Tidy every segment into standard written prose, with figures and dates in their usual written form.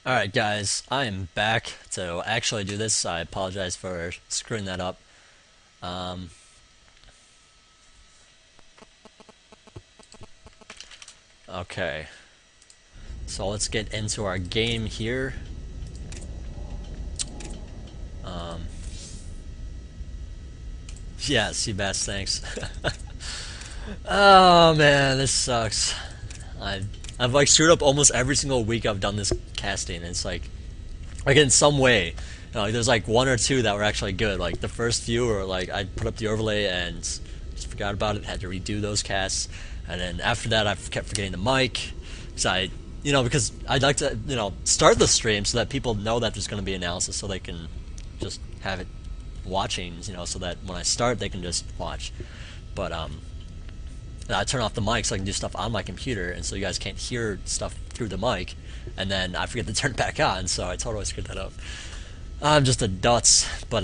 Alright guys, I am back to actually do this. I apologize for screwing that up. Um, okay, so let's get into our game here. Um, yeah, Seabass, thanks. Oh man, this sucks. I've, I've like screwed up almost every single week I've done this casting. It's like in some way, like there's like one or two that were actually good. Like the first few were like I put up the overlay and just forgot about it, had to redo those casts, and then after that I kept forgetting the mic, because because I'd like to start the stream so that people know that there's going to be analysis, so they can just have it watching, so that when I start they can just watch. But I turn off the mic so I can do stuff on my computer, and so you guys can't hear stuff through the mic, and then I forget to turn it back on, so I totally screwed that up. I'm just a dutz, but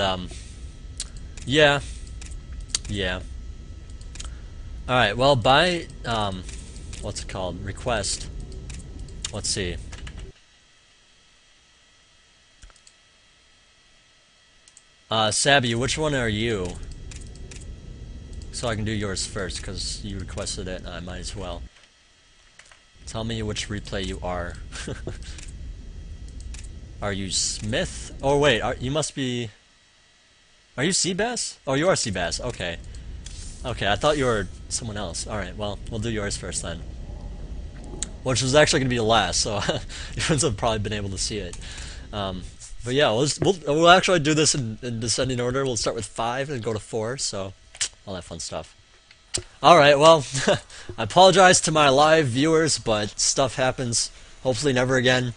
yeah, yeah. All right, well, by what's it called? Request. Let's see. Sabby, which one are you? So I can do yours first, because you requested it, and I might as well. Tell me which replay you are. Are you Smith? Oh wait, you must be... Are you Seabass? Oh, you are Seabass, okay. Okay, I thought you were someone else. Alright, well, we'll do yours first then. Which was actually going to be the last, so you wouldn't have probably been able to see it. But yeah, we'll actually do this in descending order. We'll start with 5 and go to 4, so all that fun stuff. Alright, well, I apologize to my live viewers, but stuff happens. Hopefully never again.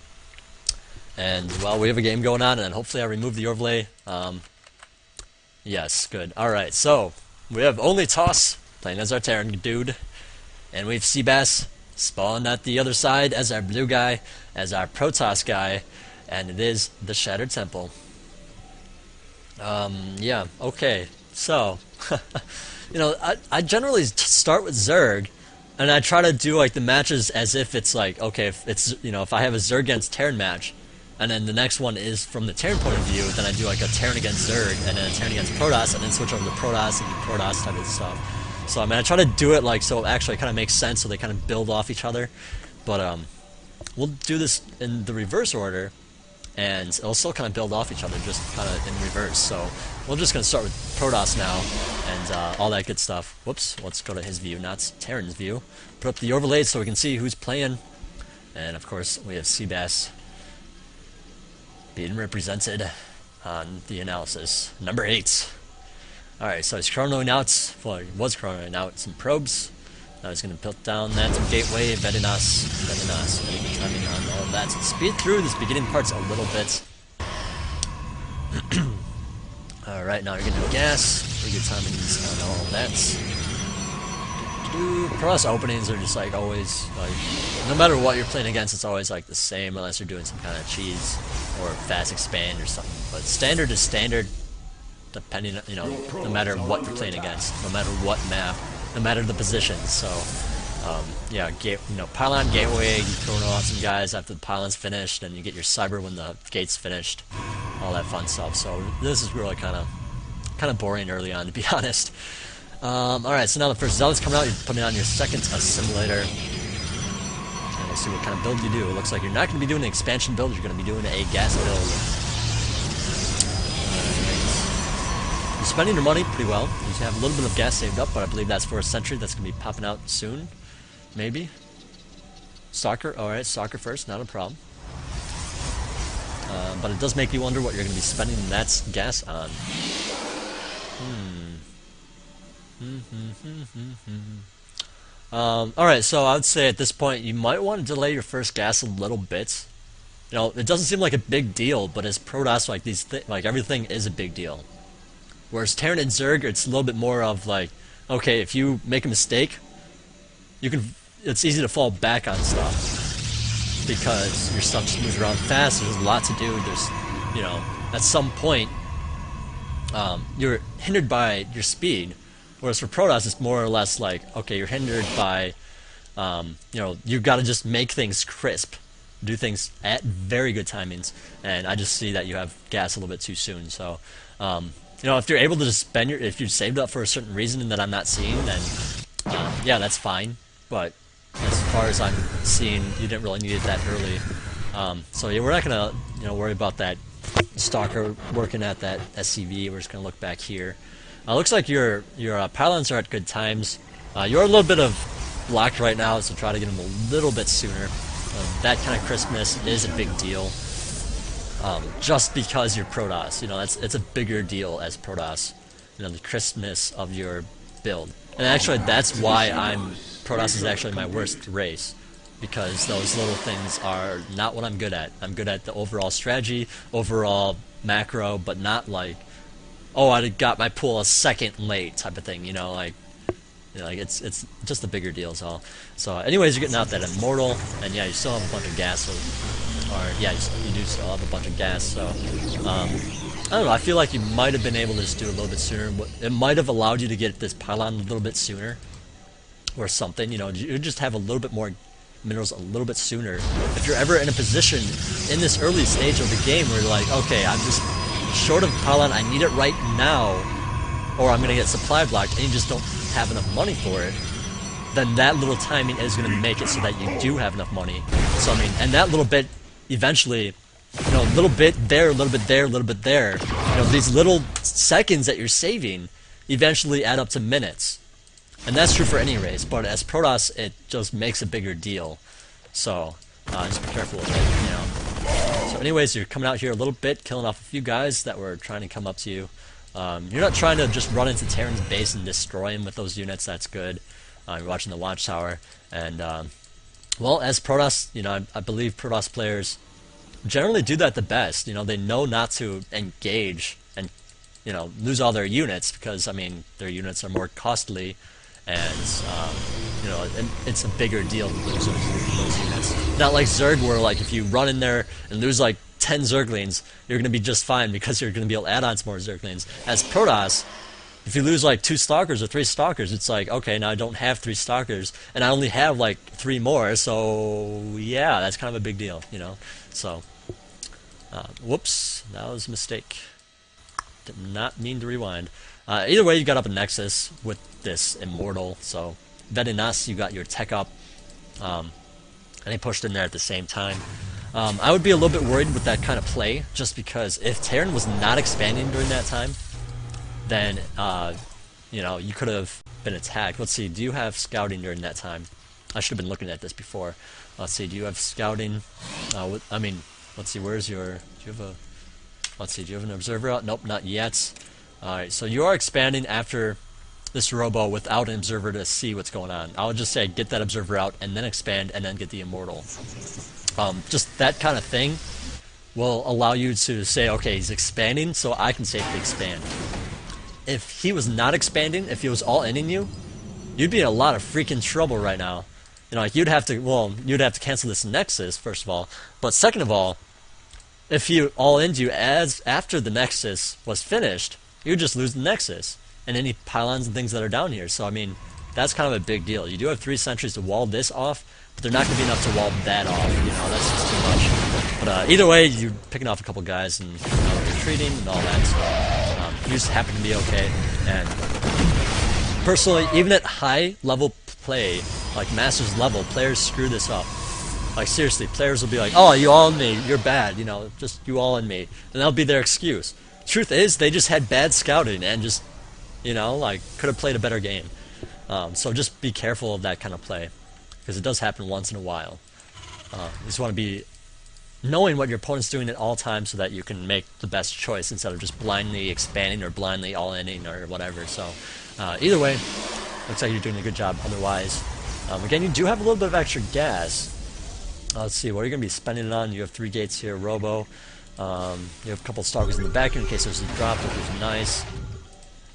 And, well, we have a game going on, and hopefully I remove the overlay. Yes, good. Alright, so, we have only Toss, playing as our Terran dude. And we have Seabass, spawned at the other side as our blue guy, as our Protoss guy. And it is the Shattered Temple. Yeah, okay. So, I generally start with Zerg, and I try to do like the matches as if it's like, okay, if I have a Zerg against Terran match, and then the next one is from the Terran point of view, then I do like a Terran against Zerg, and then a Terran against Protoss, and then switch over to Protoss and do Protoss type of stuff. So I mean, I try to do it like so it actually kind of makes sense, so they kind of build off each other. But we'll do this in the reverse order, and it'll still kind of build off each other, just kind of in reverse. So we're just going to start with Protoss now, and all that good stuff. Whoops, let's go to his view, not Terran's view. Put up the overlays so we can see who's playing. And of course, we have Seabass being represented on the analysis. Number 8. Alright, so he's chronoing out, well, he was chronoing out some probes. Now he's going to put down that gateway, Vedinas, very timing on all of that. So speed through this beginning part's a little bit. Alright, now you're going to do gas, pretty good timings on all of that. Cross openings are just like always, like, no matter what you're playing against, it's always like the same unless you're doing some kind of cheese or fast expand or something. But standard is standard, depending, no matter what you're playing against, no matter what map, no matter the position. So, yeah, pylon gateway, you throw out some guys after the pylon's finished, and you get your cyber when the gate's finished, all that fun stuff. So this is really kind of boring early on, to be honest. Alright, so now the first zealot's coming out, you're putting on your second assimilator. And we'll see what kind of build you do. It looks like you're not going to be doing an expansion build, you're going to be doing a gas build. Alright. You're spending your money pretty well. You have a little bit of gas saved up, but I believe that's for a sentry that's going to be popping out soon. Maybe. Stalker, alright, Stalker first, not a problem. But it does make you wonder what you're going to be spending that gas on. Alright, so I would say at this point you might want to delay your first gas a little bit. It doesn't seem like a big deal, but as Protoss, like everything is a big deal. Whereas Terran and Zerg, it's a little bit more of like, okay, if you make a mistake, it's easy to fall back on stuff because your stuff just moves around fast. There's a lot to do. There's, at some point, you're hindered by your speed. Whereas for Protoss, it's more or less like, okay, you're hindered by, you've got to just make things crisp. do things at very good timings, and I just see that you have gas a little bit too soon. So, you know, if you're able to just spend if you saved up for a certain reason that I'm not seeing, then yeah, that's fine. But as far as I'm seeing, you didn't really need it that early. So yeah, we're not gonna, you know, worry about that stalker working at that SCV. We're just gonna look back here. Looks like your pylons are at good times. You're a little bit of blocked right now, so try to get them a little bit sooner. That kind of crispness is a big deal. Just because you're Protoss, you know, it's a bigger deal as Protoss. You know, the crispness of your build. And actually, that's why Protoss is actually my worst race, because those little things are not what I'm good at. I'm good at the overall strategy, overall macro, but not like, oh, I got my pool a second late type of thing. You know, like it's just a bigger deal. So anyways, you're getting out that immortal, and yeah, you still have a bunch of gas. So, or yeah, you do still have a bunch of gas. So I don't know. I feel like you might have been able to just do it a little bit sooner. It might have allowed you to get this pylon a little bit sooner, or something. You know, you just have a little bit more minerals a little bit sooner. If you're ever in a position in this early stage of the game where you're like, okay, I'm just short of pylon, I need it right now, or I'm gonna get supply blocked, and you just don't have enough money for it, then that little timing is gonna make it so that you do have enough money. So I mean, and that little bit eventually, you know, a little bit there, a little bit there, a little bit there, you know, these little seconds that you're saving eventually add up to minutes. And that's true for any race, but as Protoss, it just makes a bigger deal. So, just be careful with it, you know. So anyways, you're coming out here a little bit, killing off a few guys that were trying to come up to you. You're not trying to just run into Terran's base and destroy him with those units, that's good. You're watching the Watchtower, and, well, as Protoss, you know, I believe Protoss players generally do that the best. You know, they know not to engage and, you know, lose all their units, because, I mean, their units are more costly, and you know, it's a bigger deal to lose those units. Not like Zerg, where like if you run in there and lose like 10 Zerglings, you're gonna be just fine because you're gonna be able to add on some more Zerglings. As Protoss, if you lose like 2 Stalkers or 3 Stalkers, it's like, okay, now I don't have 3 Stalkers, and I only have like 3 more, so yeah, that's kind of a big deal, you know. So, whoops, that was a mistake. Did not mean to rewind. Either way, you got up a Nexus with this Immortal, so Vedinas, you got your tech up, and he pushed in there at the same time. I would be a little bit worried with that kind of play, just because if Terran was not expanding during that time, then, you know, you could have been attacked. Let's see, do you have scouting during that time? I should have been looking at this before. Let's see, do you have scouting? I mean, let's see, where's your, do you have a, let's see, do you have an observer out? Nope, not yet. Alright, so you are expanding after this robo without an observer to see what's going on. I would just say get that observer out and then expand and then get the immortal. Just that kind of thing will allow you to say, okay, he's expanding, so I can safely expand. If he was not expanding, if he was all ending you, you'd be in a lot of freaking trouble right now. You know, like you'd have to cancel this Nexus, first of all, but second of all, if he all end you as after the Nexus was finished, you just lose the Nexus and any pylons and things that are down here. So I mean, that's kind of a big deal. You do have 3 sentries to wall this off, but they're not going to be enough to wall that off. You know, that's just too much. But either way, you're picking off a couple guys and retreating and all that. So you just happen to be okay. And personally, even at high level play, like Masters level, players screw this up. Like seriously, players will be like, "Oh, you all in me. You're bad. You know, just you all in me," and that'll be their excuse. Truth is, they just had bad scouting and just, you know, like could have played a better game. So just be careful of that kind of play, because it does happen once in a while. You just want to be knowing what your opponent's doing at all times so that you can make the best choice instead of just blindly expanding or blindly all-inning or whatever. So either way, looks like you're doing a good job otherwise. Again, you do have a little bit of extra gas. Let's see, what are you going to be spending it on? You have 3 gates here, Robo. You have a couple of Stalkers in the back in case there's a drop, which is nice.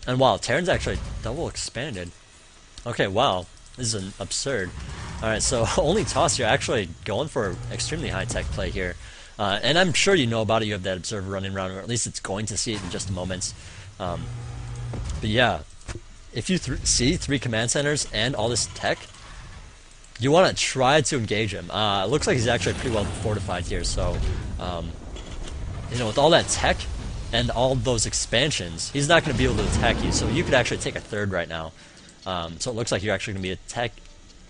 And wow, Terran's actually double expanded. Okay, wow, this is absurd. Alright, so only Toss, you're actually going for extremely high-tech play here. And I'm sure you know about it, you have that Observer running around, or at least it's going to see it in just a moment. But yeah, if you see 3 command centers and all this tech, you want to try to engage him. It looks like he's actually pretty well fortified here, so um, with all that tech and all those expansions, he's not going to be able to attack you. So you could actually take a third right now. So it looks like you're actually going to be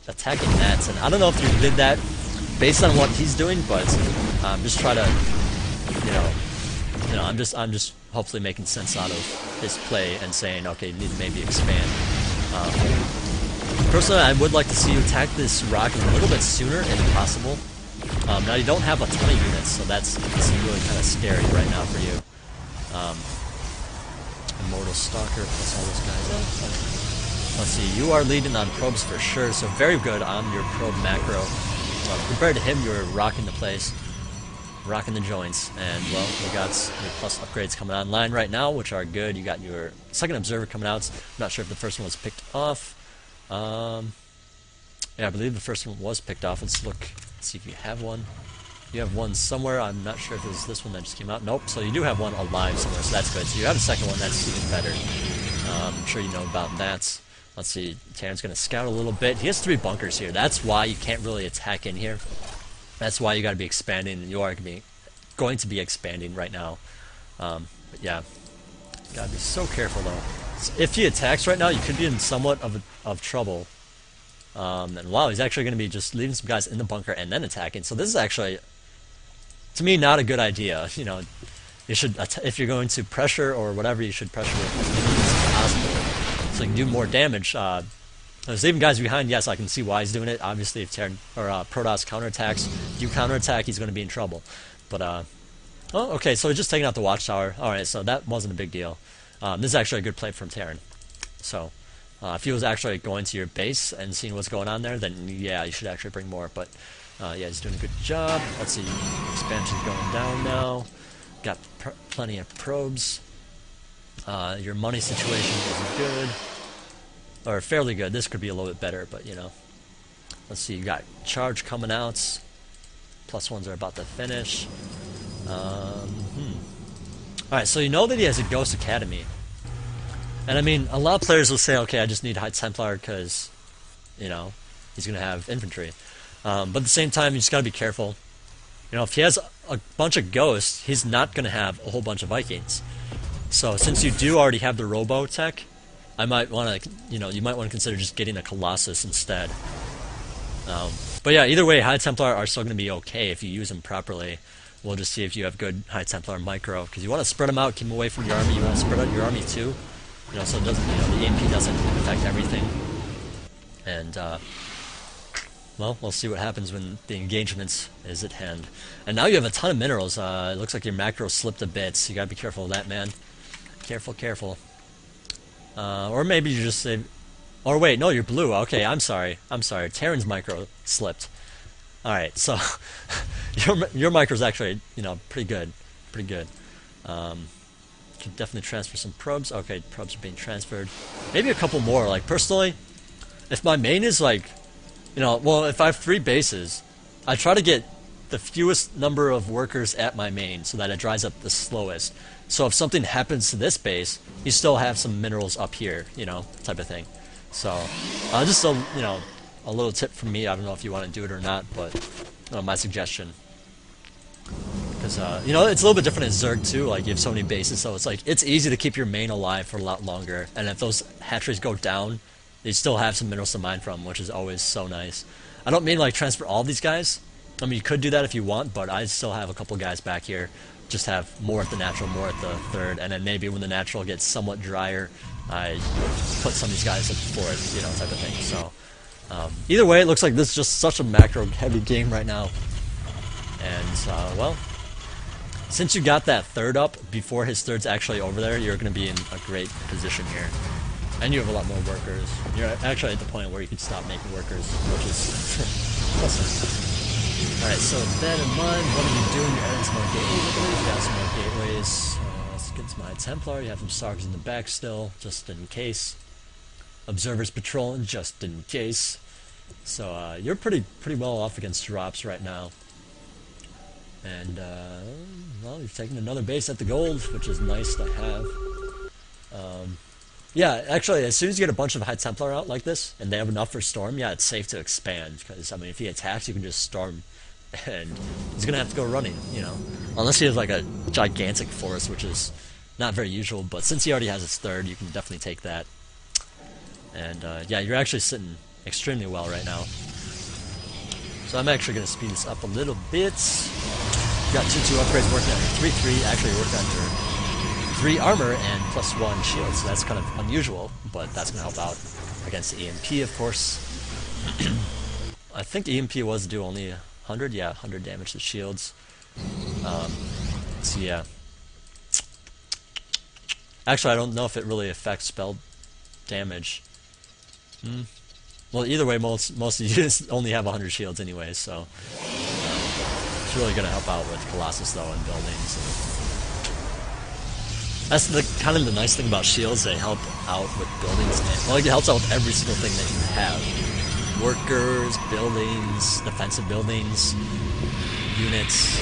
attacking that. And I don't know if you did that based on what he's doing, but just try to, I'm just hopefully making sense out of his play and saying, okay, you need to maybe expand. Personally, I would like to see you attack this rocket a little bit sooner if possible. Now you don't have a ton of units, so that's really kind of scary right now for you. Immortal Stalker plus all those guys. Let's see, you are leading on probes for sure, so very good on your probe macro. Compared to him, you're rocking the place, rocking the joints, and well, you got your plus upgrades coming online right now, which are good. You got your second observer coming out. I'm not sure if the first one was picked off. Yeah, I believe the first one was picked off. Let's see if you have one. You have one somewhere. I'm not sure if it was this one that just came out. Nope. So you do have one alive somewhere, so that's good. So you have a second one. That's even better. I'm sure you know about that. Let's see. Terran's going to scout a little bit. He has 3 bunkers here. That's why you can't really attack in here. That's why you got to be expanding, and you are going to be expanding right now. But yeah, you got to be so careful though. So if he attacks right now, you could be in somewhat of trouble. And wow, he's actually going to be just leaving some guys in the bunker and then attacking. So this is actually, to me, not a good idea. You should, if you're going to pressure or whatever, you should pressure as many as possible so you can do more damage. There's leaving guys behind. Yes, I can see why he's doing it. Obviously, if Terran or Protoss counterattacks, if you counterattack, he's going to be in trouble. But oh, okay, so he's just taking out the watchtower. All right, so that wasn't a big deal. This is actually a good play from Terran. So. If he was actually going to your base and seeing what's going on there, then yeah, you should actually bring more. But yeah, he's doing a good job. Let's see, expansion's going down now. Got plenty of probes. Your money situation is good, or fairly good. This could be a little bit better, but let's see. You got charge coming out. +1s are about to finish. All right, so you know that he has a Ghost Academy. And I mean, a lot of players will say, okay, I just need High Templar because, he's going to have infantry. But at the same time, you just got to be careful. If he has a bunch of ghosts, he's not going to have a whole bunch of Vikings. So since you do already have the Robo tech, I might want to, you might want to consider just getting a Colossus instead. But yeah, either way, High Templar are still going to be okay if you use them properly. We'll just see if you have good High Templar micro, because you want to spread them out, keep them away from your army. You want to spread out your army too. So it doesn't, the EMP doesn't affect everything. And, well, we'll see what happens when the engagement is at hand. And now you have a ton of minerals. It looks like your macro slipped a bit, so you gotta be careful of that, man. Careful, careful. Or maybe you just say, or wait, no, you're blue. Okay, I'm sorry. Terran's micro slipped. Alright, so, your micro's actually, pretty good. Pretty good. Can definitely transfer some probes. Okay, probes are being transferred. Maybe a couple more. Like, personally, if my main is like, well, if I have 3 bases, I try to get the fewest number of workers at my main so that it dries up the slowest. So if something happens to this base, you still have some minerals up here, type of thing. So, just a little tip from me. I don't know if you want to do it or not, but my suggestion. Because, it's a little bit different in Zerg too, like you have so many bases, so it's easy to keep your main alive for a lot longer, and if those hatcheries go down, you still have some minerals to mine from, which is always so nice. I don't mean like transfer all these guys, I mean you could do that if you want, but I still have a couple guys back here, just have more at the natural, more at the third, and then maybe when the natural gets somewhat drier, I put some of these guys at the fourth, type of thing, so. Either way, it looks like this is just such a macro heavy game right now, and, well, since you got that third up before his third's actually over there, you're going to be in a great position here. And you have a lot more workers. You're actually at the point where you can stop making workers, which is awesome. Alright, so with that in mind, what are you doing? You're adding some more gateways. You got some more gateways. Let's get some High Templar. You have some Sargs in the back still, just in case. Observers patrolling, just in case. So you're pretty well off against drops right now. And, well, you've taken another base at the gold, which is nice to have. Yeah, actually, as soon as you get a bunch of High Templar out like this, and they have enough for Storm, yeah, it's safe to expand, because, I mean, if he attacks, you can just Storm, and he's gonna have to go running, you know? Unless he has, like, a gigantic force, which is not very usual, but since he already has his third, you can definitely take that. And, yeah, you're actually sitting extremely well right now. So I'm actually gonna speed this up a little bit. You got 2-2 upgrades working on your 3-3, actually working on your 3 armor and +1 shield, so that's kind of unusual, but that's going to help out against the EMP, of course. I think the EMP was do only 100, yeah, 100 damage to shields. So yeah. Actually, I don't know if it really affects spell damage. Well, either way, most of the units only have 100 shields anyway, so it's really going to help out with Colossus, though, and buildings. That's the kind of the nice thing about shields. They help out with buildings. Well, it helps out with every single thing that you have: workers, buildings, defensive buildings, units.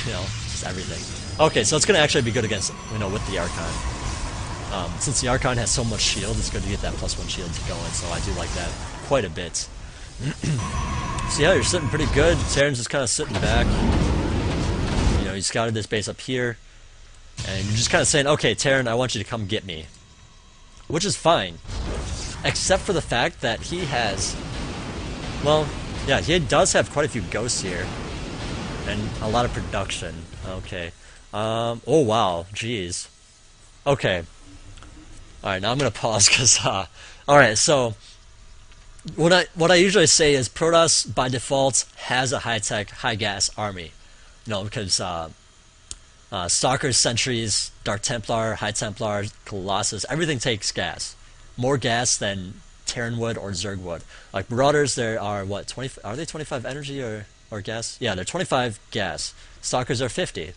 You know, just everything. Okay, so it's gonna actually be good against with the Archon. Since the Archon has so much shield, it's good to get that +1 shield going. So I do like that quite a bit. So yeah, you're sitting pretty good. Terran's just kind of sitting back. You scouted this base up here. And you're just kind of saying, okay, Terran, I want you to come get me. Which is fine. Except for the fact that he has... Well, yeah, he does have quite a few ghosts here. And a lot of production. Okay. Oh, wow. Jeez. Okay. Alright, now I'm going to pause because... Alright, so... What I usually say is Protoss, by default, has a high-tech, high-gas army. Because... Stalkers, Sentries, Dark Templar, High Templar, Colossus, everything takes gas. More gas than Terran would or Zerg would. Like Marauders, there are what, 20? Are they 25 energy or gas? Yeah, they're 25 gas. Stalkers are 50.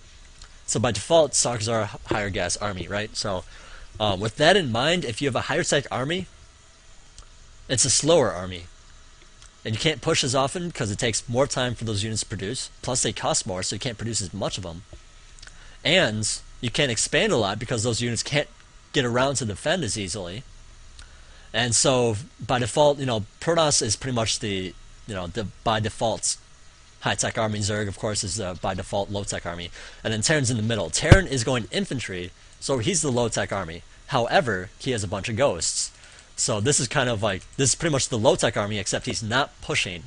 So by default, Stalkers are a higher gas army, right? So with that in mind, if you have a higher tech army, it's a slower army. And you can't push as often because it takes more time for those units to produce. Plus they cost more, so you can't produce as much of them. And you can't expand a lot because those units can't get around to defend as easily. And so, by default, Protoss is pretty much the by default high-tech army. Zerg, of course, is the by default low-tech army. And then Terran's in the middle. Terran is going infantry, so he's the low-tech army. However, he has a bunch of ghosts. So this is kind of like, this is pretty much the low-tech army, except he's not pushing.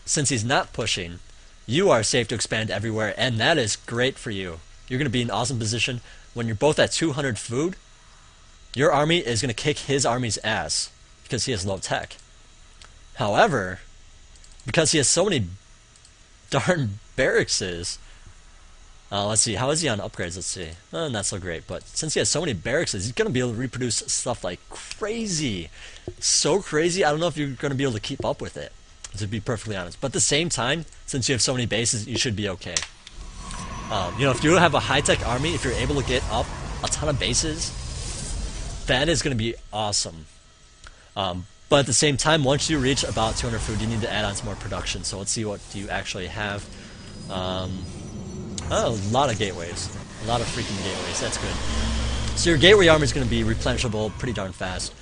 Since he's not pushing, you are safe to expand everywhere, and that is great for you. You're going to be in an awesome position. When you're both at 200 food, your army is going to kick his army's ass because he has low tech. However, because he has so many darn barracks, let's see, how is he on upgrades? Let's see. Not so great, but since he has so many barracks, he's going to be able to reproduce stuff like crazy. So crazy, I don't know if you're going to be able to keep up with it, to be perfectly honest. But at the same time, since you have so many bases, you should be okay. If you have a high-tech army, if you're able to get up a ton of bases, that is going to be awesome. But at the same time, once you reach about 200 food, you need to add on some more production. So let's see what you actually have. A lot of gateways. A lot of freaking gateways. That's good. So your gateway army is going to be replenishable pretty darn fast.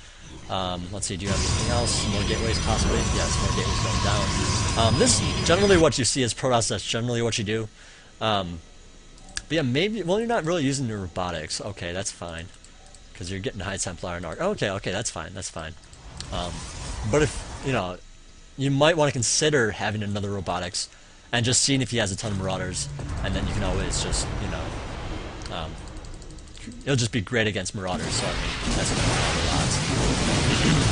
Let's see, do you have anything else? More gateways, possibly? Yes, more gateways going down. This is generally what you see as Protoss. That's generally what you do. But yeah, maybe... Well, you're not really using the robotics. Okay, that's fine. Because you're getting High Templar and Arc. Okay, that's fine. That's fine. But if, you might want to consider having another robotics and just seeing if he has a ton of Marauders. And then you can always just, it'll just be great against Marauders. So, I mean, that's going to help a lot.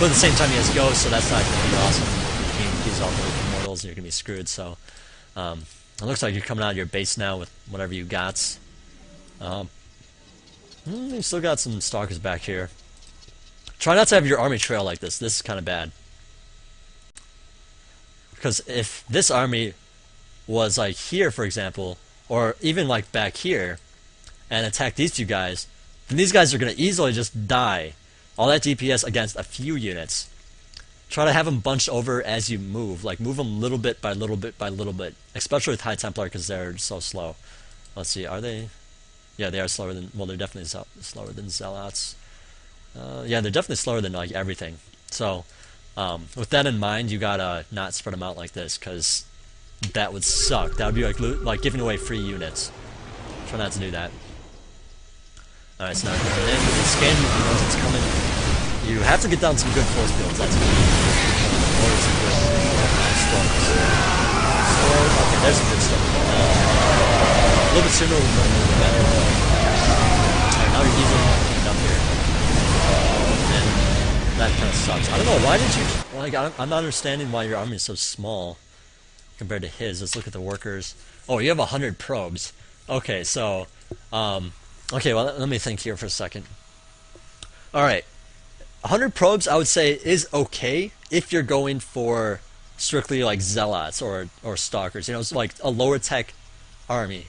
But at the same time, he has Ghosts, so that's not going to be awesome. I mean, he's all the Immortals, and you're going to be screwed, so... it looks like you're coming out of your base now with whatever you got. You've still got some Stalkers back here. Try not to have your army trail like this. This is kind of bad. Because if this army was like here, for example, or even like back here, and attack these two guys, then these guys are going to easily just die. All that DPS against a few units. Try to have them bunched over as you move. Like, move them little bit by little bit by little bit. Especially with High Templar, because they're so slow. Let's see, are they? Yeah, they are slower than... Well, they're definitely slower than Zealots. Yeah, they're definitely slower than like everything. So, with that in mind, you gotta not spread them out like this, because that would suck. That would be like giving away free units. Try not to do that. Alright, so now coming in, scan once it's coming. You have to get down some good force fields, that's key. Or some good storms. Storm, okay, there's a good storm. A little bit sooner would be better. Alright, now you're easily cleaned up here. And that kind of sucks. I don't know, why did you... Like, I'm not understanding why your army is so small compared to his. Let's look at the workers. Oh, you have 100 probes. Okay, so... okay, well, let me think here for a second. Alright. 100 probes, I would say, is okay if you're going for strictly, like, zealots or stalkers. You know, it's like a lower tech army.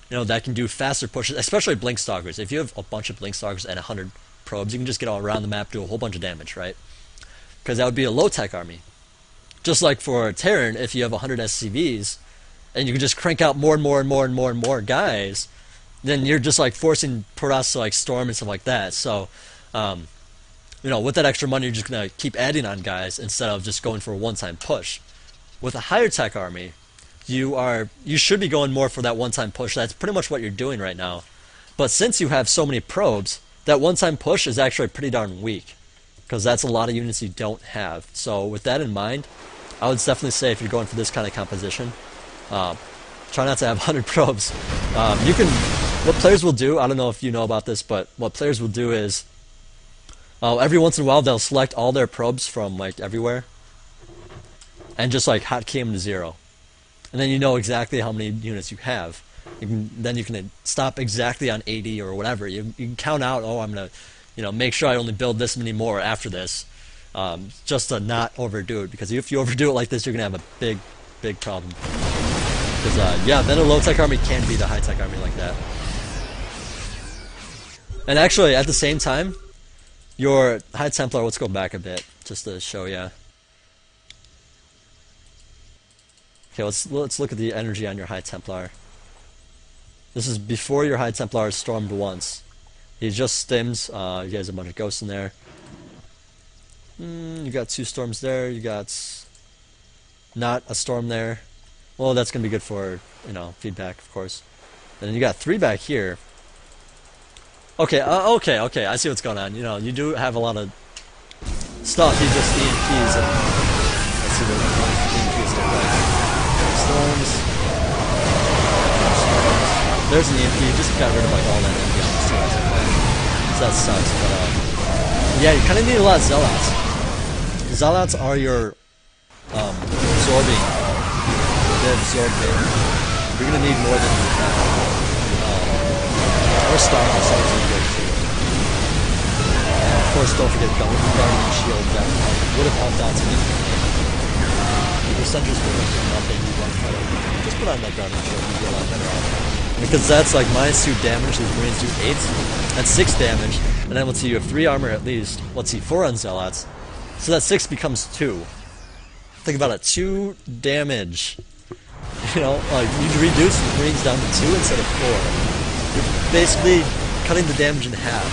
You know, that can do faster pushes, especially blink stalkers. If you have a bunch of blink stalkers and 100 probes, you can just get all around the map, do a whole bunch of damage, right? Because that would be a low tech army. Just like for Terran, if you have 100 SCVs, and you can just crank out more and more and more and more and more guys, then you're just like forcing Protoss to like storm and stuff like that. So, you know, with that extra money, you're just gonna keep adding on guys instead of just going for a one-time push. With a higher tech army, you should be going more for that one-time push. That's pretty much what you're doing right now. But since you have so many probes, that one-time push is actually pretty darn weak, because that's a lot of units you don't have. So with that in mind, I would definitely say if you're going for this kind of composition, try not to have 100 probes. What players will do, I don't know if you know about this, but what players will do is, every once in a while they'll select all their probes from like everywhere, and just like hotkey them to 0. And then you know exactly how many units you have. Then you can stop exactly on 80 or whatever. You can count out, oh, I'm going to, you know, make sure I only build this many more after this, just to not overdo it. Because if you overdo it like this, you're going to have a big problem. Because, yeah, then a low-tech army can beat a high-tech army like that. And actually, at the same time, your High Templar, let's go back a bit, just to show you. Okay, let's look at the energy on your High Templar. This is before your High Templar stormed once. He just stims. You guys have a bunch of ghosts in there. You got 2 storms there. You got not a storm there. Well, that's gonna be good for, you know, feedback, of course. And then you got 3 back here. Okay, okay. I see what's going on. You know, you do have a lot of stuff. You just EMPs and let's see what EMPs look like. Storms. There's an EMP. You just got rid of like all that EMP on the storms. So that sucks. But yeah, you kind of need a lot of zealots. Zealots are your absorbing. They absorb damage. You're gonna need more than you have. Or Stalkers, that would be good too. And of course, don't forget Guardian Shield, that would have helped out significantly. The percentages would have been nothing, you want to just put on that Guardian Shield, you'd be a lot better off. Because that's like -2 damage, these Marines do 8, that's 6 damage, and then let's see, you have 3 armor at least, let's see, 4 on Zealots, so that 6 becomes 2. Think about it, 2 damage. You know, like, you reduce the Marines down to 2 instead of 4. You're basically cutting the damage in half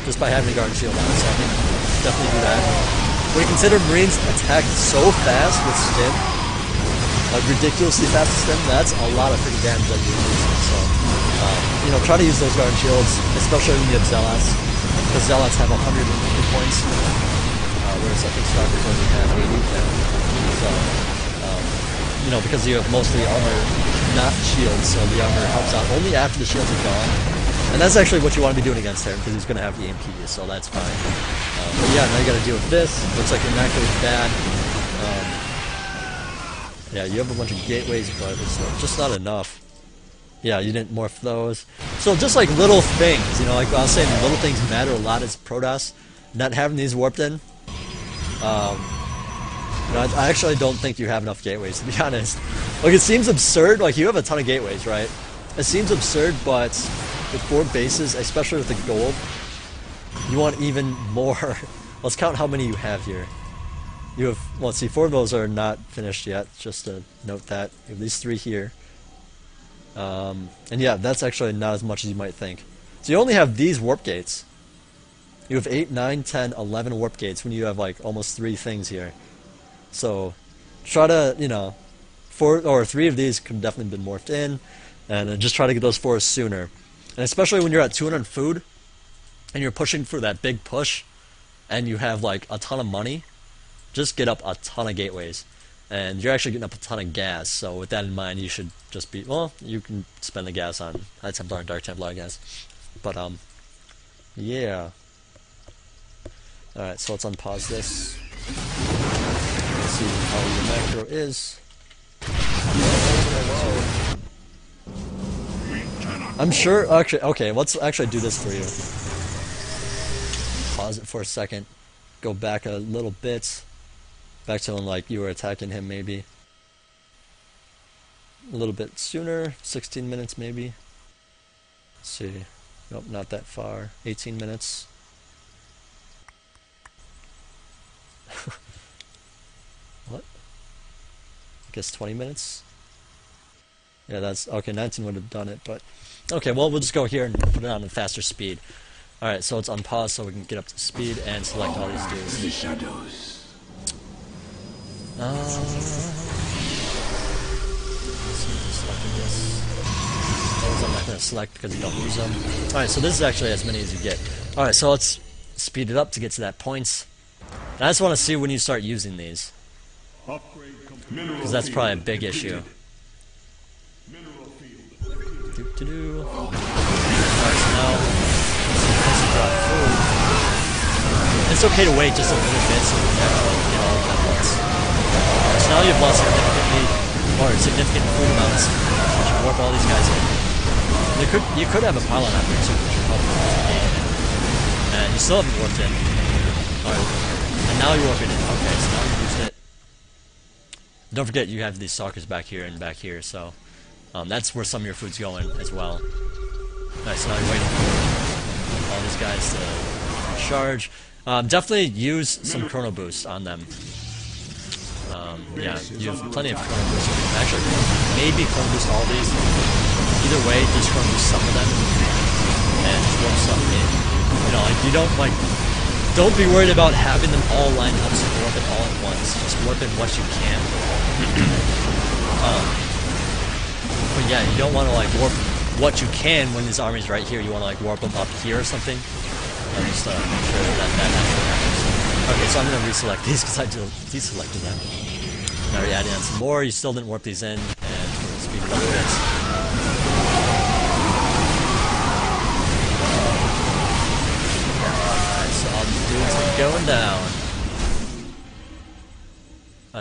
just by having a Guardian Shield on, so I think definitely do that. When you consider Marines attack so fast with Stim, like ridiculously fast with Stim, that's a lot of freaking damage that you're using, so, you know, try to use those Guardian Shields, especially when you have Zealots, because Zealots have 100 hit points, whereas I think Stalkers only have 80 now, so, you know, because you have mostly armor, not shields, so the armor helps out only after the shields are gone. And that's actually what you want to be doing against him, because he's going to have the EMP, so that's fine. But yeah, now you got to deal with this. Looks like Immaculate's bad. Yeah, you have a bunch of gateways, but it's just not enough. Yeah, you didn't morph those. So just like little things, you know, like I was saying, little things matter a lot as Protoss. Not having these warped in. You know, I actually don't think you have enough gateways, to be honest. Like, it seems absurd, like, you have a ton of gateways, right? It seems absurd, but with 4 bases, especially with the gold, you want even more. Let's count how many you have here. You have, well, let's see, 4 of those are not finished yet, just to note that. You have these 3 here. And yeah, that's actually not as much as you might think. So you only have these warp gates. You have 8, 9, 10, 11 warp gates when you have like almost 3 things here. So try to, you know, 4 or 3 of these could definitely been morphed in, and just try to get those 4 sooner. And especially when you're at 200 food and you're pushing for that big push and you have like a ton of money, just get up a ton of gateways. And you're actually getting up a ton of gas, so with that in mind, you should just be, well, you can spend the gas on High Templar and Dark Templar, I guess. But, yeah. Alright, so let's unpause this. Let's see how your macro is. I'm sure, actually, okay, let's actually do this for you. Pause it for a second. Go back a little bit. Back to when, like, you were attacking him, maybe. A little bit sooner, 16 minutes, maybe. Let's see. Nope, not that far. 18 minutes. What? I guess 20 minutes? Yeah, that's... Okay, 19 would have done it, but... Okay, well, we'll just go here and put it on a faster speed. Alright, so let's unpause so we can get up to speed and select all these dudes. The shadows. I'm not going to select because you don't use them. Alright, so this is actually as many as you get. Alright, so let's speed it up to get to that points. And I just want to see when you start using these. Because that's probably a big issue. Alright, so now, it's okay to wait just a little bit so we can actually get all of that once. So now you've lost significant food amounts. You should warp all these guys in. You could have a pylon out there too, which would help with the game. And you still haven't warped in. Alright. And now you're warping in. Okay, so now you used it. Don't forget you have these stalkers back here and back here, so that's where some of your food's going as well. Alright, so now you're waiting for all these guys to recharge. Definitely use some chrono boost on them. Yeah, you have plenty of chrono boost. Actually, maybe chrono boost all these. Either way, just chrono boost some of them and just warp some in. You know, like, you don't be worried about having them all lined up so warp it all at once. Just warp in what you can. But yeah, you don't want to like warp what you can when this army's right here. You want to like warp them up here or something. Just make sure that actually happens. Okay, so I'm going to reselect these because I deselected them. Now you're adding on some more. You still didn't warp these in, and we're going to speed it up a bit. Alright, so all these dudes are going down.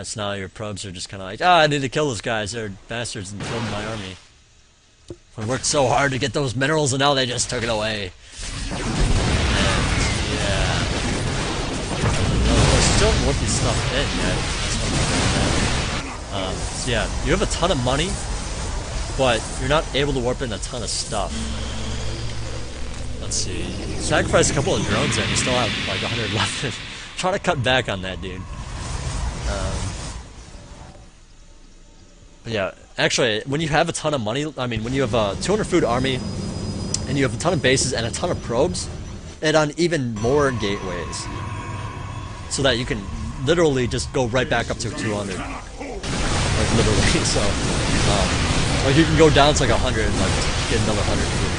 So now your probes are just kind of like, I need to kill those guys. They're bastards and killed my army. We worked so hard to get those minerals and now they just took it away. Still haven't warped this stuff in yet. So yeah, you have a ton of money, but you're not able to warp in a ton of stuff. Let's see. Sacrifice a couple of drones and you still have like 100 left. Try to cut back on that, dude. But yeah, actually, when you have a ton of money, I mean, when you have a 200 food army, and you have a ton of bases and a ton of probes, add on even more gateways. So that you can literally just go right back up to 200. Like, literally, so, like, you can go down to like 100 and, like, get another 100 food.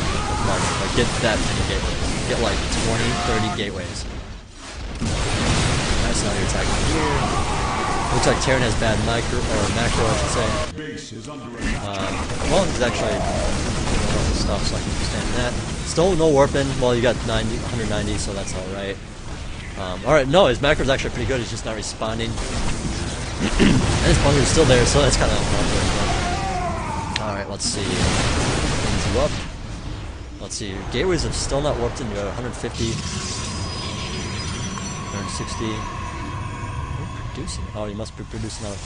Like, get that many gateways. Get, like, 20, 30 gateways. Alright, so now you're attacking here. Looks like Terran has bad macro, I should say. Well, he's actually doing stuff, so I can understand that. Still no warping. Well, you got 190, so that's alright. Alright, no, his macro's actually pretty good. He's just not responding. And his bunker's still there, so that's kind of alright, let's see. Things you up. Let's see. Your gateways have still not warped in. You have 150. 160. Producing. Oh, you must be producing out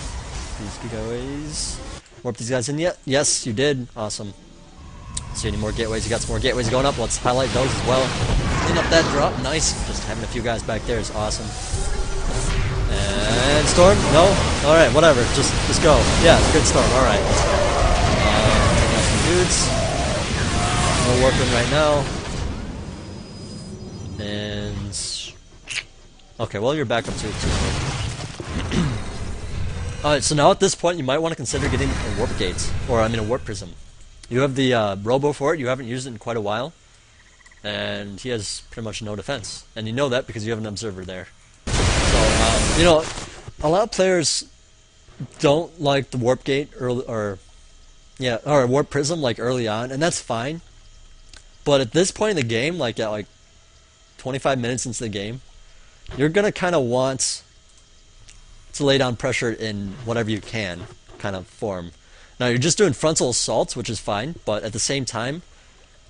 these gateways. Warp these guys in yet? Yes, you did. Awesome. See any more gateways? You got some more gateways going up. Let's highlight those as well. Clean up that drop. Nice. Just having a few guys back there is awesome. And storm? No? Alright, whatever. Just go. Yeah, good storm. Alright, let's go. Got some dudes. No warping right now. And means... Okay, well, you're back up to 200. Alright, so now at this point, you might want to consider getting a warp gate. Or, I mean, a warp prism. You have the robo for it. You haven't used it in quite a while. And he has pretty much no defense. And you know that because you have an observer there. So, you know, a lot of players don't like the warp gate early, or warp prism like early on, and that's fine. But at this point in the game, like at like 25 minutes into the game, you're gonna kind of want to lay down pressure in whatever you can kind of form. Now you're just doing frontal assaults, which is fine, but at the same time,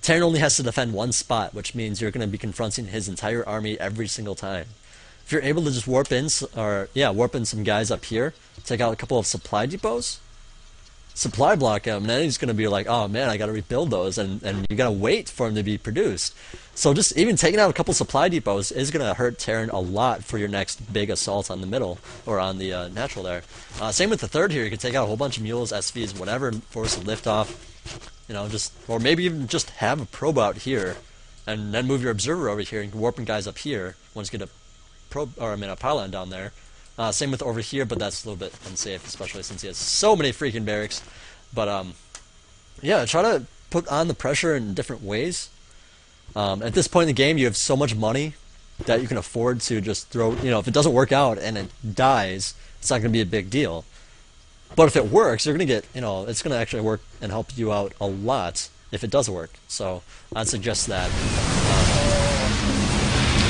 Terran only has to defend one spot, which means you're going to be confronting his entire army every single time. If you're able to just warp in some guys up here, take out a couple of supply depots, supply block him, and then he's going to be like, oh man, I got to rebuild those, and you got to wait for them to be produced. So just even taking out a couple supply depots is going to hurt Terran a lot for your next big assault on the middle, or on the natural there. Same with the third here, you can take out a whole bunch of mules, SVs, whatever, force a lift off. You know, or maybe even just have a probe out here, and then move your observer over here and warping guys up here. Once you get a pylon down there. Same with over here, but that's a little bit unsafe, especially since he has so many freaking barracks. But yeah, try to put on the pressure in different ways. At this point in the game, you have so much money that you can afford to just throw. You know, if it doesn't work out and it dies, it's not going to be a big deal. But if it works, you're going to get, you know, it's going to actually work and help you out a lot if it does work. So I'd suggest that.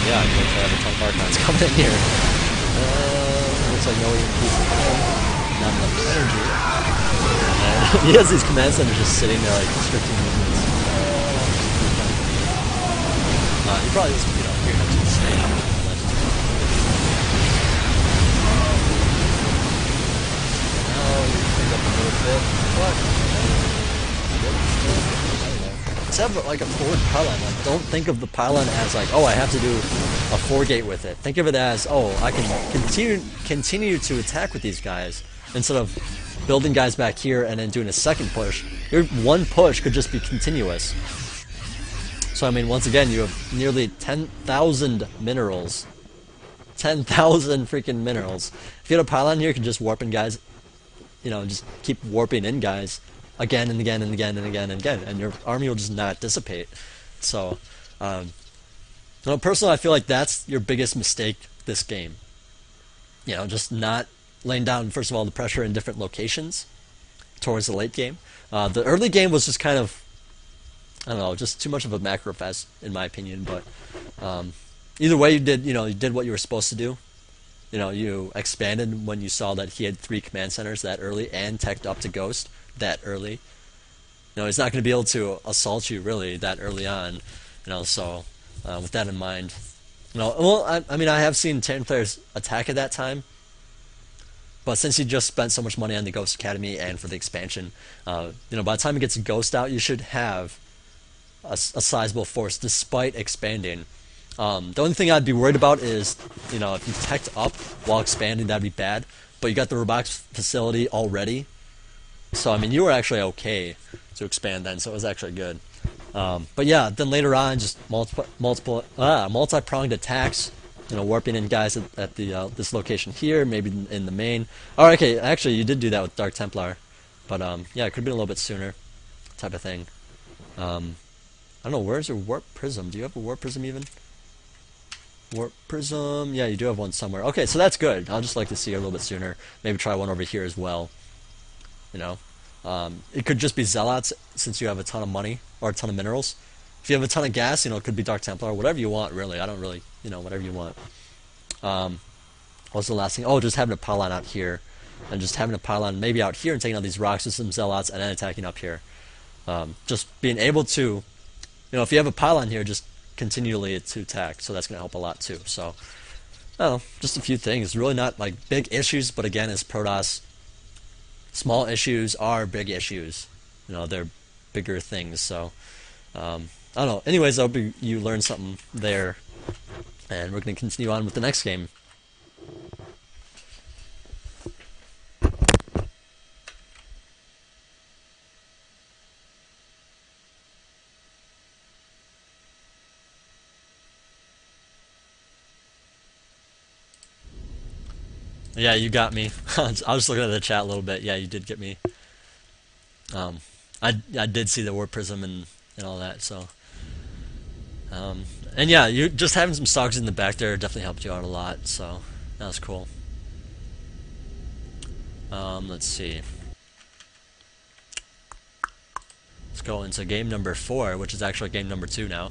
Yeah, I'm going to have a ton of Archons coming in here. Looks like no increase in not enough energy. And he has these command centers just sitting there, like, restricting movements. He probably doesn't, you know, here next to the stage. Let's have like a forward pylon. Like, don't think of the pylon as like, oh, I have to do a 4-gate with it. Think of it as, oh, I can continue to attack with these guys instead of building guys back here and then doing a second push. Your one push could just be continuous. So I mean, once again, you have nearly 10,000 minerals. 10,000 freaking minerals. If you had a pylon here, you can just warp in guys. You know, just keep warping in guys again and again and again and again and again, and your army will just not dissipate. So, you know, personally, I feel like that's your biggest mistake this game. You know, just not laying down, first of all, the pressure in different locations towards the late game. The early game was just kind of, I don't know, just too much of a macro fest, in my opinion. But either way, you did what you were supposed to do. You know, you expanded when you saw that he had 3 command centers that early and teched up to Ghost that early. You know, he's not going to be able to assault you really that early on. You know, so with that in mind, you know, well, I mean, I have seen Terran players attack at that time, but since he just spent so much money on the Ghost Academy and for the expansion, you know, by the time he gets Ghost out, you should have a sizable force despite expanding. The only thing I'd be worried about is, you know, if you teched up while expanding, that'd be bad. But you got the robotics facility already, so I mean, you were actually okay to expand then, so it was actually good. But yeah, then later on, just multi-pronged attacks. You know, warping in guys at the this location here, maybe in the main. Oh, okay, actually, you did do that with Dark Templar, but yeah, it could have been a little bit sooner, type of thing. I don't know. Where's your warp prism? Do you have a warp prism even? Warp prism, yeah, you do have one somewhere. Okay, so that's good. I'll just like to see it a little bit sooner. Maybe try one over here as well. You know, it could just be Zealots since you have a ton of money or a ton of minerals. If you have a ton of gas, you know, it could be Dark Templar, whatever you want, really. I don't really, you know, whatever you want. What's the last thing? Oh, just having a pylon out here, and just having a pylon maybe out here and taking out these rocks with some Zealots and then attacking up here. Just being able to, you know, if you have a pylon here, just continually to attack, so that's going to help a lot too. So, I don't know, just a few things. Really not like big issues, but again, as Protoss, small issues are big issues. You know, they're bigger things. So, I don't know. Anyways, I hope you learned something there, and we're going to continue on with the next game. Yeah, you got me. I was looking at the chat a little bit. Yeah, you did get me. Um, I did see the warp prism and all that. So, um, and yeah, you just having some stocks in the back there definitely helped you out a lot. So that was cool. Let's see. Let's go into game number 4, which is actually game number 2 now.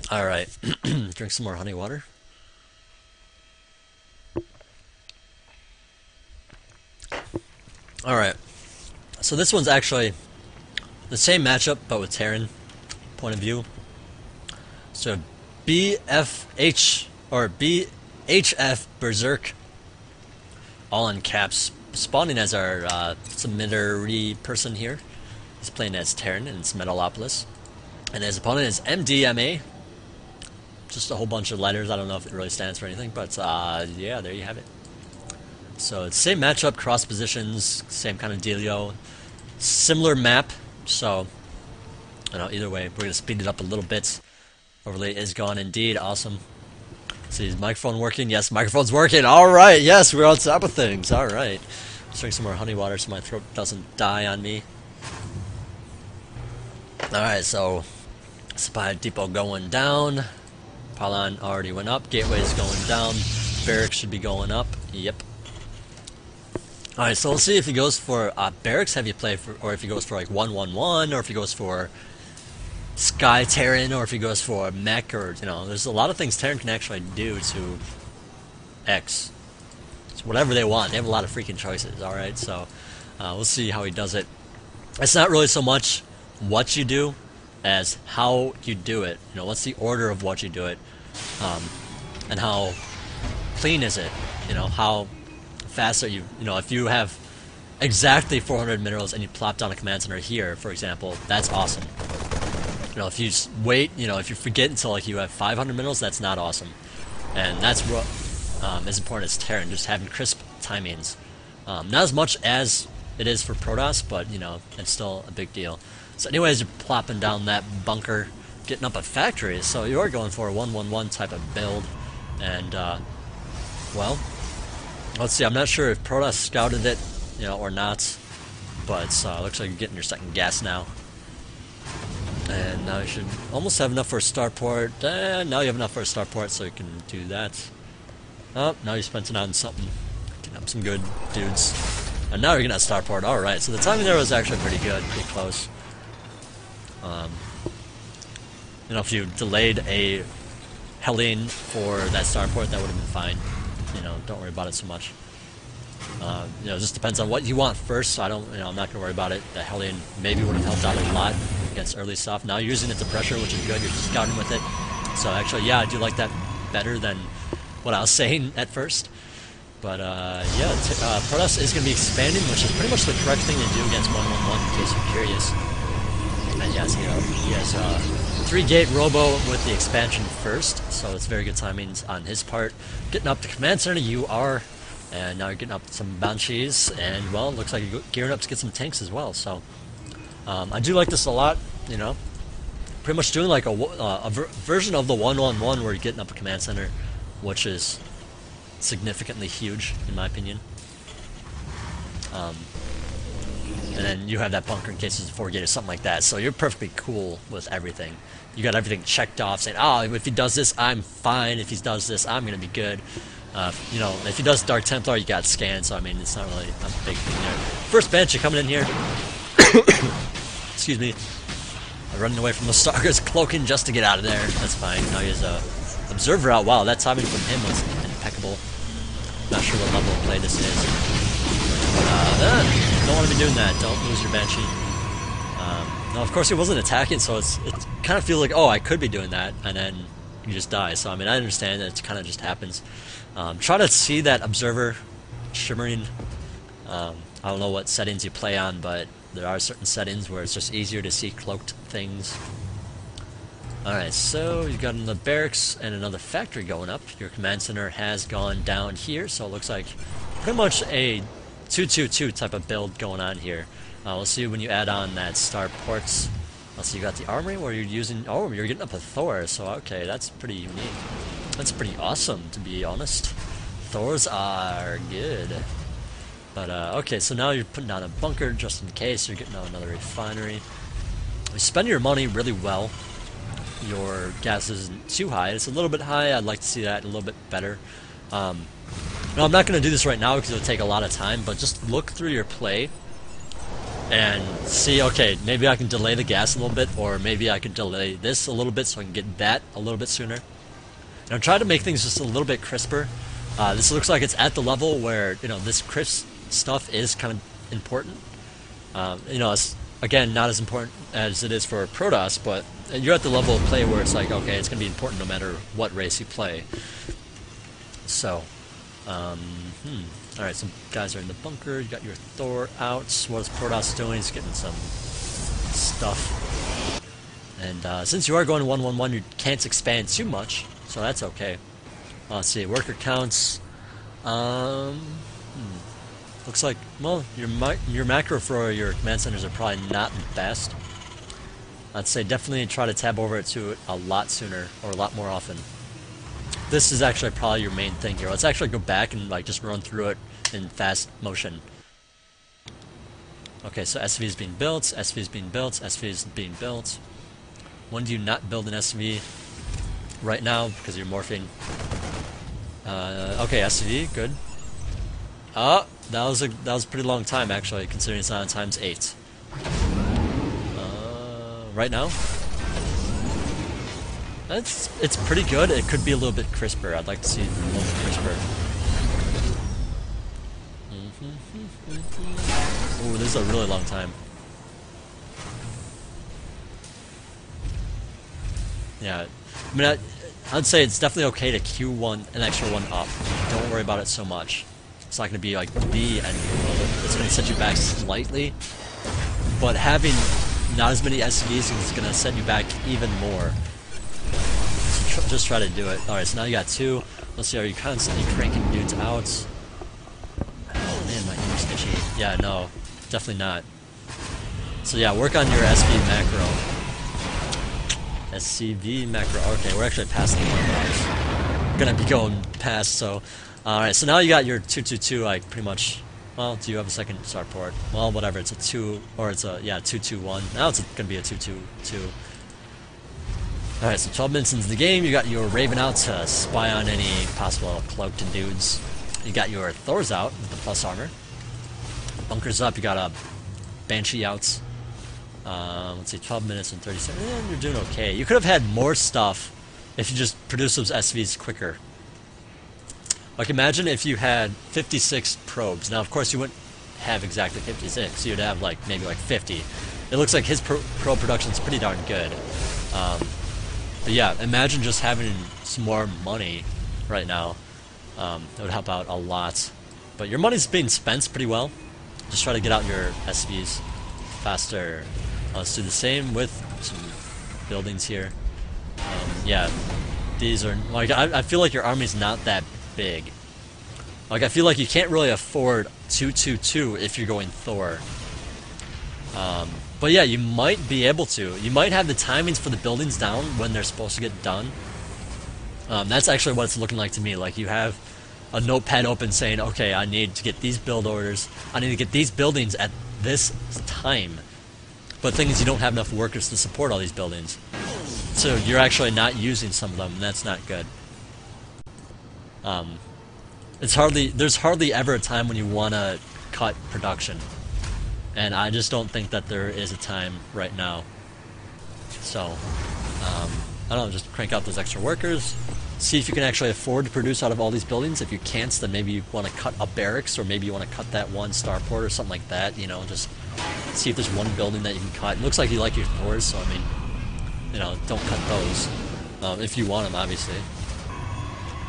All right, drink some more honey water. All right, so this one's actually the same matchup, but with Terran point of view. So BFH or BHF Berserk, all in caps, spawning as our submitter person here. He's playing as Terran and it's Metalopolis, and his opponent is MDMA. Just a whole bunch of letters. I don't know if it really stands for anything, but yeah, there you have it. So it's same matchup, cross positions, same kind of dealio, similar map. So either way, we're gonna speed it up a little bit. Overlay is gone indeed. Awesome. See, is microphone working? Yes, microphone's working. All right. Yes, we're on top of things. All right. Let's drink some more honey water so my throat doesn't die on me. All right. So supply depot going down. Pylon already went up. Gateway's going down. Barracks should be going up. Yep. Alright, so we'll see if he goes for Barracks heavy play, or if he goes for like 1-1-1, or if he goes for Sky Terran, or if he goes for Mech, or, there's a lot of things Terran can actually do to X. It's whatever they want. They have a lot of freaking choices, alright? So, we'll see how he does it. It's not really so much what you do as how you do it. What's the order of what you do it, and how clean is it? How fast are you? If you have exactly 400 minerals and you plop down a command center here, for example, that's awesome. If you just wait, if you forget until like you have 500 minerals, that's not awesome. And that's what is important as Terran, just having crisp timings. Not as much as it is for Protoss, but it's still a big deal. So anyways, you're plopping down that bunker, getting up a factory, so you are going for a 1-1-1 type of build. And well, let's see, I'm not sure if Protoss scouted it, or not, but looks like you're getting your second gas now. And now you should almost have enough for a starport. Now you have enough for a starport, so you can do that. Oh, now you spent it on something. Getting up some good dudes. And now you're getting a starport. Alright, so the timing there was actually pretty good, pretty close. If you delayed a Hellion for that starport, that would have been fine. Don't worry about it so much. It just depends on what you want first, so I'm not going to worry about it. The Hellion maybe would have helped out a lot against early stuff. Now you're using it to pressure, which is good. You're just scouting with it. So actually, yeah, I do like that better than what I was saying at first. But yeah, Protoss is going to be expanding, which is pretty much the correct thing to do against 1-1-1, in case you're curious. And yes, he has 3-gate Robo with the expansion first, so it's very good timings on his part. Getting up to command center, you are, and now you're getting up some Banshees, and well, it looks like you're gearing up to get some tanks as well. So I do like this a lot. Pretty much doing like a version of the 1-1-1 where you're getting up a command center, which is significantly huge in my opinion. And then you have that bunker in case it's a 4-gate or something like that. So you're perfectly cool with everything. You got everything checked off, saying, "Oh, if he does this, I'm fine. If he does this, I'm gonna be good." If he does Dark Templar, you got scanned. So I mean, it's not really a big thing there. First Banshee coming in here. Excuse me. Running away from the Stargers, cloaking just to get out of there. That's fine. Now he has a Observer out. Wow, that timing from him was impeccable. Not sure what level of play this is. Don't want to be doing that. Don't lose your Banshee. No, of course he wasn't attacking, so it kind of feels like, oh, I could be doing that, and then you just die. So I mean, I understand that it kind of just happens. Try to see that Observer shimmering. I don't know what settings you play on, but there are certain settings where it's just easier to see cloaked things. Alright, so you've got another barracks and another factory going up. Your command center has gone down here, so it looks like pretty much a 2-2-2 type of build going on here. We'll see when you add on that star ports. So you got the armory where you're using, oh, you're getting up a Thor, so okay, that's pretty unique. That's pretty awesome, to be honest. Thors are good. But, okay, so now you're putting down a bunker just in case. You're getting out another refinery. You spend your money really well. Your gas isn't too high. It's a little bit high. I'd like to see that a little bit better. No, I'm not going to do this right now because it'll take a lot of time, but just look through your play and see, okay, maybe I can delay the gas a little bit, or maybe I can delay this a little bit so I can get that a little bit sooner. And I'm trying to make things just a little bit crisper. This looks like it's at the level where, you know, this crisp stuff is kind of important. You know, it's, again, not as important as it is for Protoss, but you're at the level of play where it's like, okay, it's going to be important no matter what race you play. So, alright, some guys are in the bunker. You got your Thor out. What is Protoss doing? He's getting some stuff. And since you are going 1-1-1, you can't expand too much, so that's okay. Let's see, worker counts. Looks like, well, your macro for your command centers are probably not the best. I'd say definitely try to tab over it to it a lot sooner, or a lot more often. This is actually probably your main thing here. Let's actually go back and like just run through it in fast motion. Okay, so SV is being built, SV is being built, SV is being built. When do you not build an SV? Right now, because you're morphing. Okay, SV, good. That was a pretty long time actually, considering it's not on ×8. Right now, it's pretty good. It could be a little bit crisper. I'd like to see it a little bit crisper. Oh, this is a really long time. Yeah, I mean, I'd say it's definitely okay to Q1 an extra one up. Don't worry about it so much. It's not going to be like the end of it. It's going to set you back slightly, but having not as many SCVs is going to set you back even more. So just try to do it. Alright, so now you got 2. Let's see, are you constantly cranking dudes out? Oh man, my aim's itchy. Yeah, no, definitely not. So yeah, work on your SV macro. SCV macro. Okay, we're actually past the point that I'm gonna be going past, so alright, so now you got your 222, like pretty much. Well, do you have a second starport? Well, whatever, it's a 2, or it's a, yeah, 221. Now it's gonna be a 222. Alright, so 12 minutes into the game, you got your Raven out to spy on any possible cloaked dudes. You got your Thors out with the plus armor. Bunkers up, you got a Banshee out. Let's see, 12 minutes and 30 seconds. You're doing okay. You could have had more stuff if you just produced those SVs quicker. Like, imagine if you had 56 probes. Now, of course, you wouldn't have exactly 56. You'd have, like, maybe, like, 50. It looks like his probe production's pretty darn good. But, yeah, imagine just having some more money right now. It would help out a lot. But your money's being spent pretty well. Just try to get out your SVs faster. Let's do the same with some buildings here. Yeah, these are, like, I feel like your army's not that big. Like, I feel like you can't really afford 222 if you're going Thor. But yeah, you might be able to. You might have the timings for the buildings down when they're supposed to get done. That's actually what it's looking like to me. Like, you have a notepad open saying, okay, I need to get these build orders. I need to get these buildings at this time. But the thing is, you don't have enough workers to support all these buildings. So you're actually not using some of them, and that's not good. There's hardly ever a time when you want to cut production. And I just don't think that there is a time right now. So, I don't know, just crank out those extra workers. See if you can actually afford to produce out of all these buildings. If you can't, then maybe you want to cut a barracks, or maybe you want to cut that one starport or something like that, you know, just see if there's one building that you can cut. It looks like you like your Thors, so I mean, you know, don't cut those. If you want them, obviously.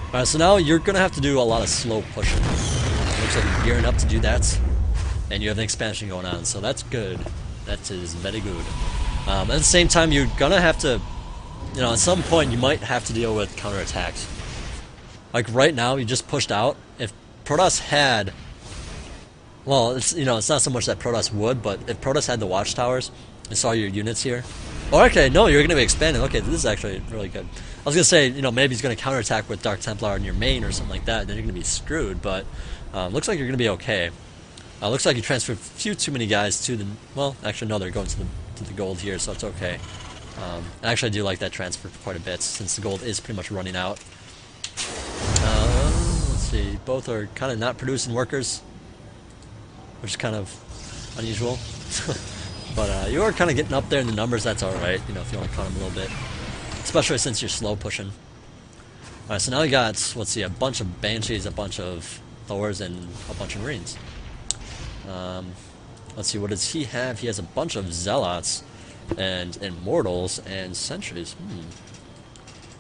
Alright, so now you're going to have to do a lot of slow pushing. Looks like you're gearing up to do that. And you have an expansion going on, so that's good. That is very good. At the same time, you're going to have to, you know, at some point you might have to deal with counterattacks. Like right now, you just pushed out. If Protoss had, well, it's, you know, it's not so much that Protoss would, but if Protoss had the watchtowers and saw your units here, Oh, okay, no, you're going to be expanding. Okay, this is actually really good. I was going to say, you know, maybe he's going to counterattack with Dark Templar in your main or something like that, then you're going to be screwed, but looks like you're going to be okay. Looks like you transferred a few too many guys to the... Well, actually, no, they're going to the gold here, so it's okay. Actually, I do like that transfer quite a bit, since the gold is pretty much running out. Let's see, both are kind of not producing workers, which is kind of unusual. But you are kind of getting up there in the numbers, that's alright, you know, if you want to count them a little bit. Especially since you're slow pushing. Alright, so now we got, let's see, a bunch of Banshees, a bunch of Thors, and a bunch of Marines. Let's see, what does he have? He has a bunch of Zealots, and Immortals, and Sentries.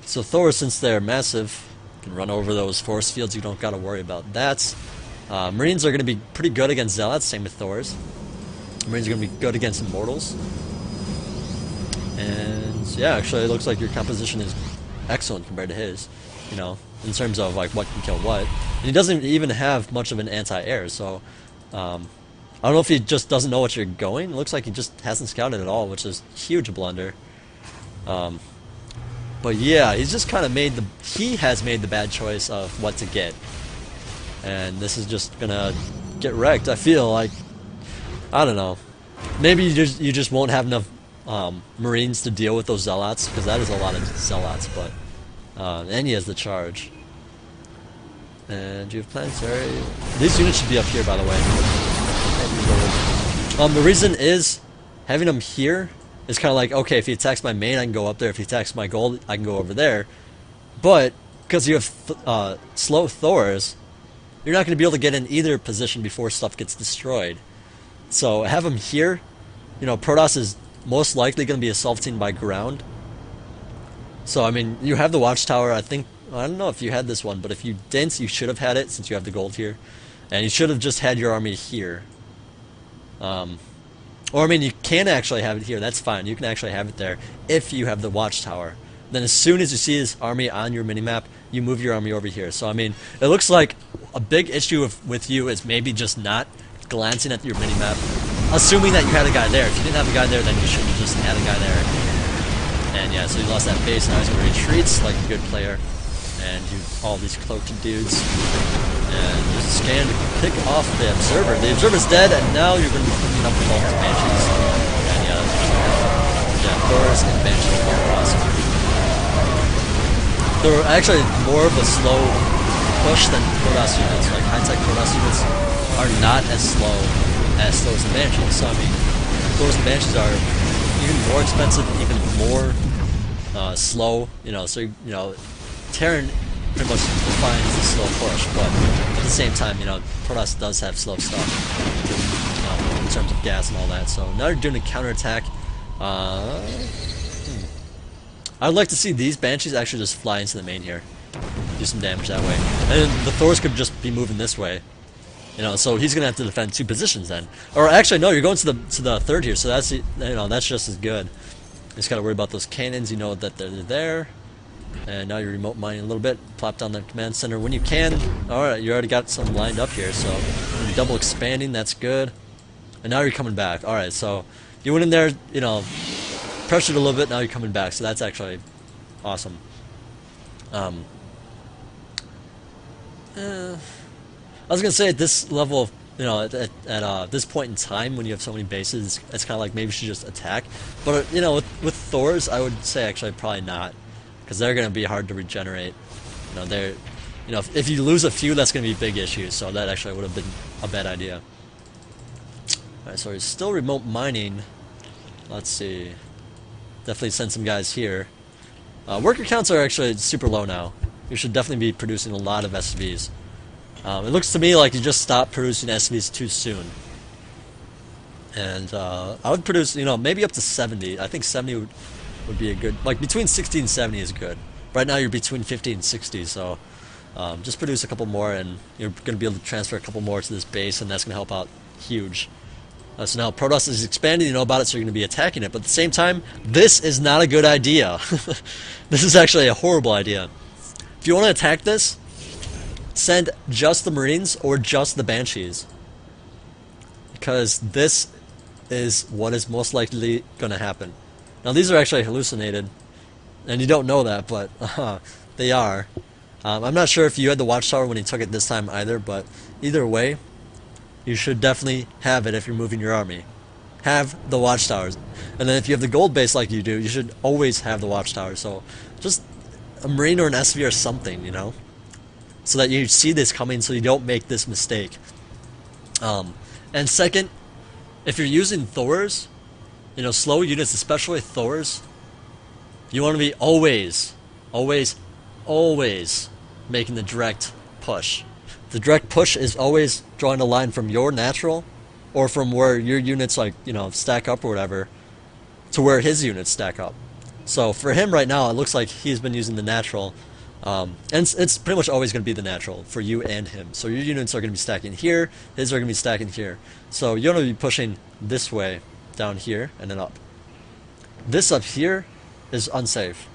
So Thors, since they're massive, can run over those force fields, you don't gotta worry about that. Marines are gonna be pretty good against Zealots, same with Thors. Marines are going to be good against Immortals. And yeah, actually it looks like your composition is excellent compared to his, you know, in terms of like what can kill what. And he doesn't even have much of an anti-air, so I don't know if he just doesn't know what you're going. It looks like he just hasn't scouted at all, which is a huge blunder. But yeah, he's just kind of he has made the bad choice of what to get. And this is just going to get wrecked, I feel like. I don't know. Maybe you just won't have enough Marines to deal with those Zealots, because that is a lot of Zealots, but and he has the charge. And you have Planetary. These units should be up here, by the way. The reason is, having them here is kind of like, okay, if he attacks my main, I can go up there. If he attacks my gold, I can go over there. But, because you have slow Thors, you're not going to be able to get in either position before stuff gets destroyed. So have him here. You know, Protoss is most likely going to be assaulting by ground. So, I mean, you have the Watchtower. I don't know if you had this one, but if you didn't, you should have had it since you have the gold here. And you should have just had your army here. Or, I mean, you can actually have it here. That's fine. You can actually have it there if you have the Watchtower. Then as soon as you see his army on your minimap, you move your army over here. So, I mean, it looks like a big issue with you is maybe just not glancing at your minimap, assuming that you had a guy there. If you didn't have a guy there, then you should have just had a guy there. And yeah, so you lost that base, now he's going to retreat like a good player. And you all these cloaked dudes. And just scan to pick off the Observer. The Observer's dead, and now you're going to be picking up with all his Banshees. And yeah, Thors and Banshees are awesome. They're actually more of a slow push than Protoss units. Like high-tech Protoss units are not as slow as Thors and Banshees. So I mean, Thors and Banshees are even more expensive, even more slow. You know, so you know, Terran pretty much defines the slow push, but at the same time, you know, Protoss does have slow stuff in terms of gas and all that. So now you're doing a counterattack. I'd like to see these Banshees actually just fly into the main here, do some damage that way, and the Thors could just be moving this way. You know, so he's gonna have to defend two positions then. Or actually, no, you're going to the third here, so that's, you know, that's just as good. You just gotta worry about those cannons. You know that they're there, and now you're remote mining a little bit. Plop down the command center when you can. All right, you already got some lined up here, so you're double expanding. That's good. And now you're coming back. All right, so you went in there, you know, pressured a little bit. Now you're coming back, so that's actually awesome. I was gonna say at this level of, you know, at this point in time when you have so many bases, it's kind of like maybe you should just attack. But you know, with Thors, I would say actually probably not, because they're gonna be hard to regenerate. You know, they're, you know, if you lose a few, that's gonna be a big issue. So that actually would have been a bad idea. All right, so he's still remote mining. Let's see. Definitely send some guys here. Worker counts are actually super low now. You should definitely be producing a lot of SVs. It looks to me like you just stopped producing SVs too soon. And I would produce, you know, maybe up to 70. I think 70 would be a good, like between 60 and 70 is good. Right now you're between 50 and 60, so just produce a couple more and you're going to be able to transfer a couple more to this base, and that's going to help out huge. So now Protoss is expanding, you know about it, so you're going to be attacking it. But at the same time, this is not a good idea. This is actually a horrible idea. If you want to attack this, send just the Marines or just the Banshees. Because this is what is most likely going to happen. Now these are actually hallucinated, and you don't know that, but they are. I'm not sure if you had the watchtower when you took it this time either, but either way, you should definitely have it if you're moving your army. Have the watchtowers. And then if you have the gold base like you do, you should always have the watchtower. So just a Marine or an SV or something, you know? So that you see this coming so you don't make this mistake. And second, if you're using Thors, you know, slow units, especially Thors, you want to be always making the direct push. The direct push is always drawing a line from your natural or from where your units, like, you know, stack up or whatever to where his units stack up. So for him right now, it looks like he's been using the natural, and it's pretty much always going to be the natural for you and him. So your units are going to be stacking here, his are going to be stacking here. So you're going to be pushing this way down here and then up. This up here is unsafe.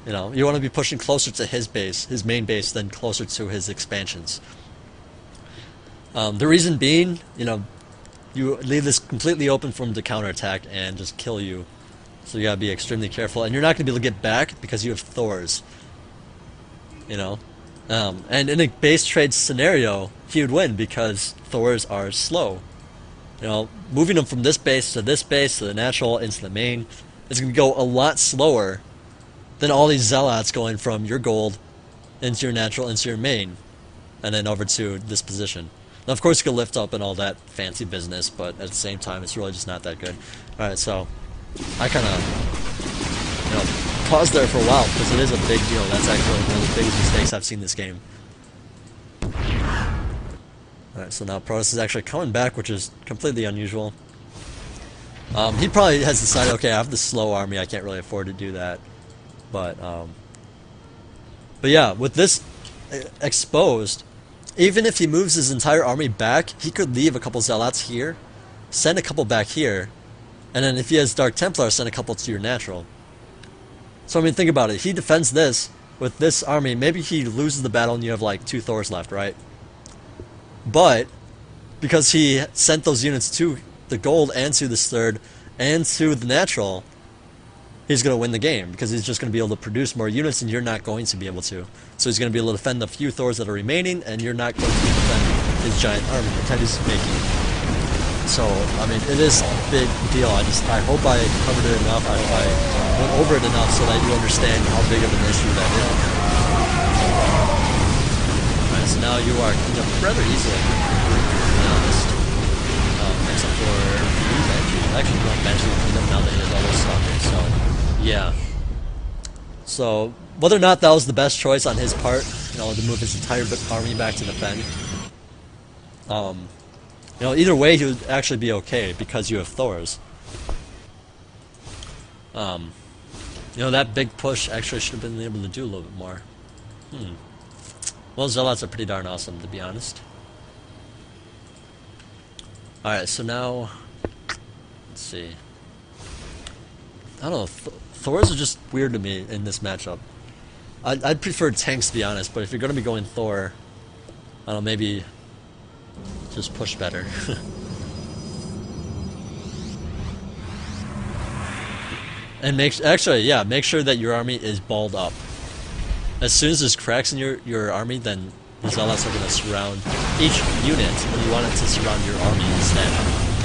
You know, you want to be pushing closer to his base, his main base, than closer to his expansions. The reason being, you know, you leave this completely open for him to counterattack and just kill you. So you gotta be extremely careful, and you're not gonna be able to get back because you have Thors. You know, and in a base trade scenario, he would win because Thors are slow. You know, moving them from this base to the natural into the main, is gonna go a lot slower than all these zealots going from your gold into your natural into your main, and then over to this position. Now, of course, you can lift up and all that fancy business, but at the same time, it's really just not that good. All right, so I kind of, you know, paused there for a while because it is a big deal. That's actually one of the biggest mistakes I've seen this game. All right, so now Protoss is actually coming back, which is completely unusual. He probably has decided, okay, I have this slow army, I can't really afford to do that. But yeah, with this exposed, even if he moves his entire army back, he could leave a couple zealots here, send a couple back here, and then if he has Dark Templar, send a couple to your natural. So I mean, think about it. He defends this with this army. Maybe he loses the battle and you have like 2 Thors left, right? But because he sent those units to the gold and to this third and to the natural, he's going to win the game because he's just going to be able to produce more units and you're not going to be able to. So he's going to be able to defend the few Thors that are remaining, and you're not going to defend his giant army that he's making. So, I mean, it is a big deal. I hope I covered it enough. I hope I went over it enough so that you understand how big of an issue that is. Alright, so now you are cleaned up rather easily, to be honest. Except for actually not eventually cleaned up now that he has all those stalkers, so yeah. So whether or not that was the best choice on his part, you know, to move his entire army back to defend, you know, either way he would actually be okay because you have Thors. You know, that big push actually should have been able to do a little bit more. Well, Zealots are pretty darn awesome, to be honest. Alright, so now, let's see. I don't know, Thors are just weird to me in this matchup. I'd prefer tanks, to be honest, but if you're going to be going Thor, I don't know, maybe just push better. And make sure that your army is balled up. As soon as there's cracks in your army, then the Zealots are going to surround each unit, and you want it to surround your army instead,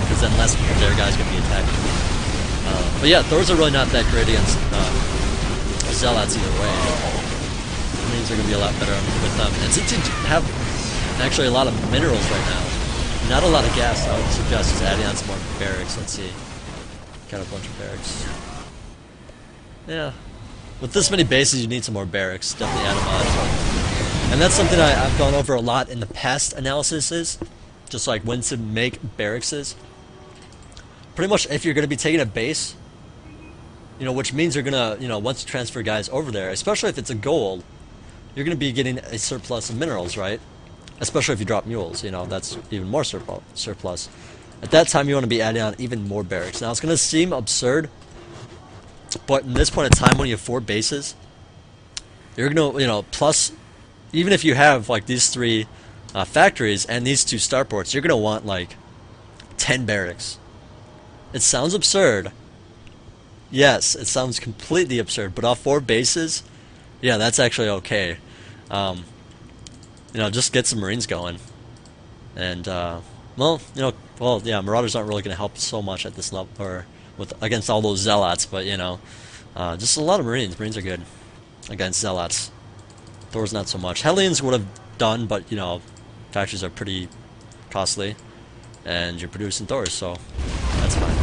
because then less of their guys going to be attacking. But yeah, Thors are really not that great against Zealots either way. Marines are going to be a lot better with them. And since you have actually a lot of minerals right now, not a lot of gas, I would suggest just adding on some more barracks. Let's see. Got a bunch of barracks. Yeah. With this many bases, you need some more barracks. Definitely add them on. And that's something I've gone over a lot in the past analyses, just like when to make barracks. Pretty much if you're going to be taking a base, you know, which means you're going to, you know, once you transfer guys over there, especially if it's a gold, you're going to be getting a surplus of minerals, right? Especially if you drop mules, you know, that's even more surplus. At that time, you want to be adding on even more barracks. Now, it's going to seem absurd, but in this point in time, when you have 4 bases, you're going to, you know, plus, even if you have, like, these 3 factories and these 2 starports, you're going to want, like, 10 barracks. It sounds absurd, Yes, it sounds completely absurd, but off 4 bases, yeah, that's actually okay. Um, just get some Marines going, and well, yeah, Marauders aren't really going to help so much at this level or with against all those Zealots, but just a lot of Marines. Marines are good against Zealots. Thor's not so much. Hellions would have done, but factories are pretty costly, and you're producing Thors, so that's fine.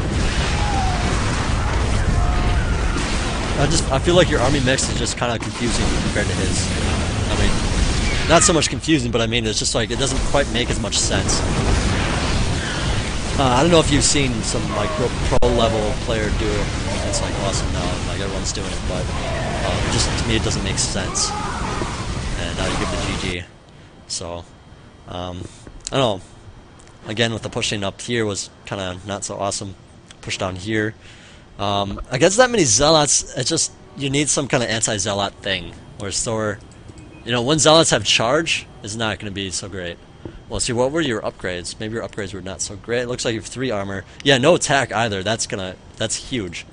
I feel like your army mix is just kind of confusing compared to his. I mean, not so much confusing, but I mean it's just like it doesn't quite make as much sense. I don't know if you've seen some like real pro level player do it. It's like awesome now, like everyone's doing it, but just to me it doesn't make sense. And now you give the GG. So I don't know. Again, with the pushing up here was kind of not so awesome. Push down here. Against that many Zealots, it's just, you need some kind of anti-Zealot thing. Whereas Thor, when Zealots have charge, it's not going to be so great. Well, see, what were your upgrades? Maybe your upgrades were not so great. It looks like you have 3 armor. Yeah, no attack either. That's huge.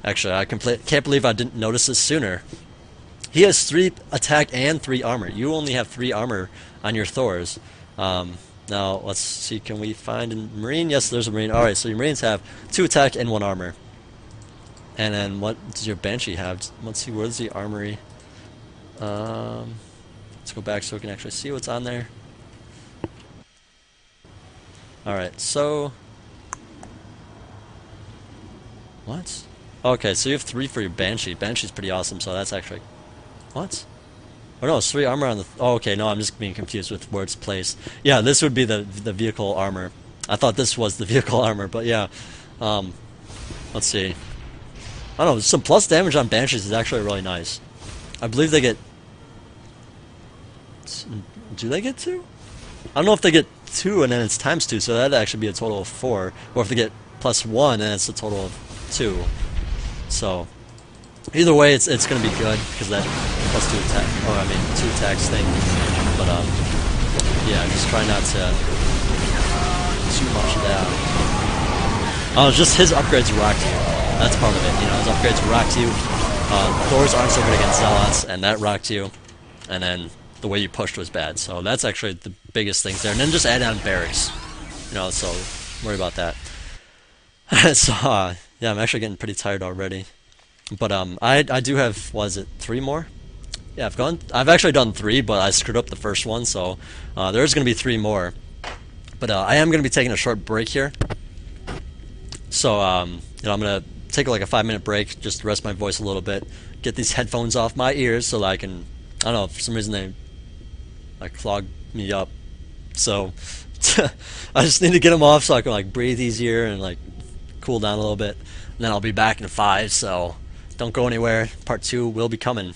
Actually, I can't believe I didn't notice this sooner. He has 3 attack and 3 armor. You only have 3 armor on your Thors. Now, let's see, can we find a Marine? Yes, there's a Marine. Alright, so your Marines have 2 attack and 1 armor. And then what does your Banshee have? Let's see, where's the armory? Let's go back so we can actually see what's on there. Alright, so... What? Okay, so you have 3 for your Banshee. Banshee's pretty awesome, so that's actually... What? Oh no, it's 3 armor on the... Oh, okay, no, I'm just being confused with where it's placed. Yeah, this would be the vehicle armor. I thought this was the vehicle armor, but yeah. Let's see. I don't know, some plus damage on Banshees is actually really nice. I believe they get... Do they get 2? I don't know if they get 2 and then it's times 2, so that'd actually be a total of 4. Or if they get plus 1 and it's a total of 2. So, either way, it's going to be good, because that plus 2 attack... Oh, I mean, 2 attacks thing. But, yeah, just try not to... too much of that. Oh, just his upgrades rocked you. That's part of it, his upgrades rocked you. Thors aren't so good against Zealots, and that rocked you. And then the way you pushed was bad, so that's actually the biggest things there. And then just add on barracks, so worry about that. So, yeah, I'm actually getting pretty tired already. But I do have, what is it, 3 more? Yeah, I've actually done 3, but I screwed up the first one, so there's going to be 3 more. But I am going to be taking a short break here. So, I'm going to take like a 5-minute break just to rest my voice a little bit, get these headphones off my ears so that I can, I don't know, for some reason they like clog me up. So, I just need to get them off so I can like breathe easier and like cool down a little bit. And then I'll be back in 5, so don't go anywhere. Part 2 will be coming.